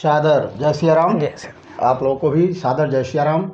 सादर जय सिया राम। जय सिया। आप लोगों को भी सादर जय सिया राम।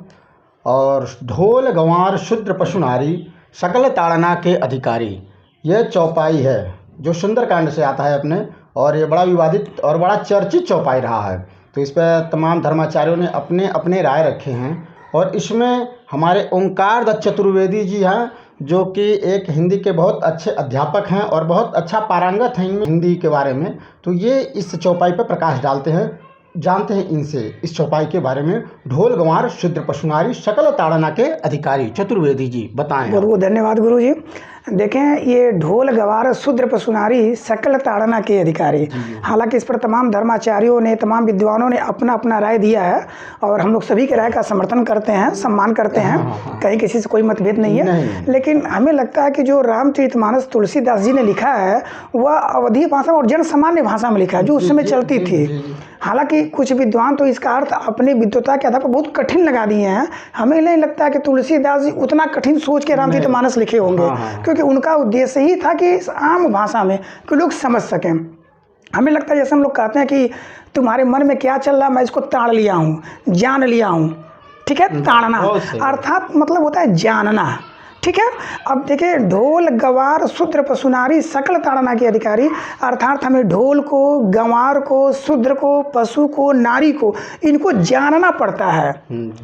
और ढोल गंवार शूद्र पशु नारी सकल ताड़ना के अधिकारी, यह चौपाई है जो सुंदरकांड से आता है अपने, और ये बड़ा विवादित और बड़ा चर्चित चौपाई रहा है। तो इस पर तमाम धर्माचार्यों ने अपने अपने राय रखे हैं। और इसमें हमारे ओंकार दत्त चतुर्वेदी जी हैं, जो कि एक हिंदी के बहुत अच्छे अध्यापक हैं और बहुत अच्छा पारंगत हैं हिंदी के बारे में। तो ये इस चौपाई पर प्रकाश डालते हैं। जानते हैं इनसे इस चौपाई के बारे में। ढोल गंवार शूद्र पशु नारी सकल ताड़ना के अधिकारी, चतुर्वेदी जी बताएं। बहुत बहुत धन्यवाद गुरु जी। देखें, ये ढोल गवार शूद्र पशु नारी सकल ताड़ना के अधिकारी, हालांकि इस पर तमाम धर्माचार्यों ने, तमाम विद्वानों ने अपना अपना राय दिया है और हम लोग सभी के राय का समर्थन करते हैं, सम्मान करते हैं। कहीं किसी से कोई मतभेद नहीं है। लेकिन हमें लगता है कि जो रामचरितमानस तुलसीदास जी ने लिखा है वह अवधी भाषा और जन सामान्य भाषा में लिखा है, जो उस समय चलती थी। हालांकि कुछ विद्वान तो इसका अर्थ अपनी विद्वता के आधार पर बहुत कठिन लगा दिए हैं। हमें नहीं लगता है कि तुलसीदास जी उतना कठिन सोच के रामचरितमानस लिखे होंगे, क्योंकि उनका उद्देश्य ही था कि इस आम भाषा में कि लोग समझ सकें। हमें लगता है जैसे हम लोग कहते हैं कि तुम्हारे मन में क्या चल रहा है मैं इसको ताड़ लिया हूँ, जान लिया हूँ। ठीक है, ताड़ना अर्थात मतलब होता है जानना। ठीक है। अब देखिए, ढोल गवार शूद्र पशु नारी सकल ताड़ना के अधिकारी, अर्थात हमें ढोल को, गंवार को, शूद्र को, पशु को, नारी को, इनको जानना पड़ता है।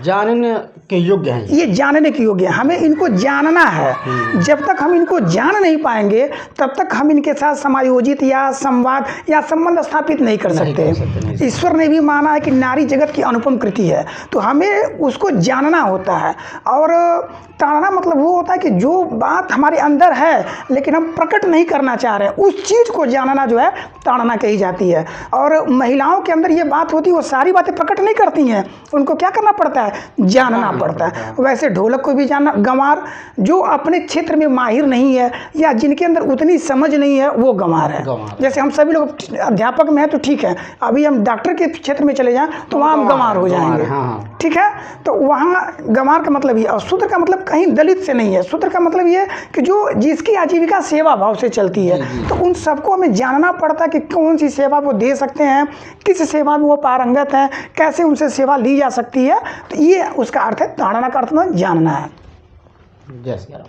जानने के योग्य हैं ये जानने के योग्य है, हमें इनको जानना है। जब तक हम इनको जान नहीं पाएंगे तब तक हम इनके साथ समायोजित या संवाद या संबंध स्थापित नहीं कर सकते। ईश्वर ने भी माना है कि नारी जगत की अनुपम कृति है, तो हमें उसको जानना होता है। और ताड़ना मतलब वो होता है कि जो बात हमारे अंदर है लेकिन हम प्रकट नहीं करना चाह रहे हैं, उस चीज़ को जानना जो है ताड़ना कही जाती है। और महिलाओं के अंदर ये बात होती है, वो सारी बातें प्रकट नहीं करती हैं, उनको क्या करना पड़ता है, जानना पड़ता है। वैसे ढोलक को भी जानना, गंवार जो अपने क्षेत्र में माहिर नहीं है या जिनके अंदर उतनी समझ नहीं है वो गंवार है। जैसे हम सभी लोग अध्यापक में हैं तो ठीक है, अभी हम डॉक्टर के क्षेत्र में चले जाएं तो वहाँ हम गंवार हो जाएंगे। ठीक है, तो वहाँ गंवार का मतलब ये। और शूद्र का मतलब कहीं दलित से नहीं है, शूद्र का मतलब ये कि जो जिसकी आजीविका सेवा भाव से चलती है, तो उन सबको हमें जानना पड़ता है कि कौन सी सेवा वो दे सकते हैं, किस सेवा में वो पारंगत हैं, कैसे उनसे सेवा ली जा सकती है। तो ये उसका अर्थ है, ताड़ना का अर्थ में जानना है। जय श्री राम।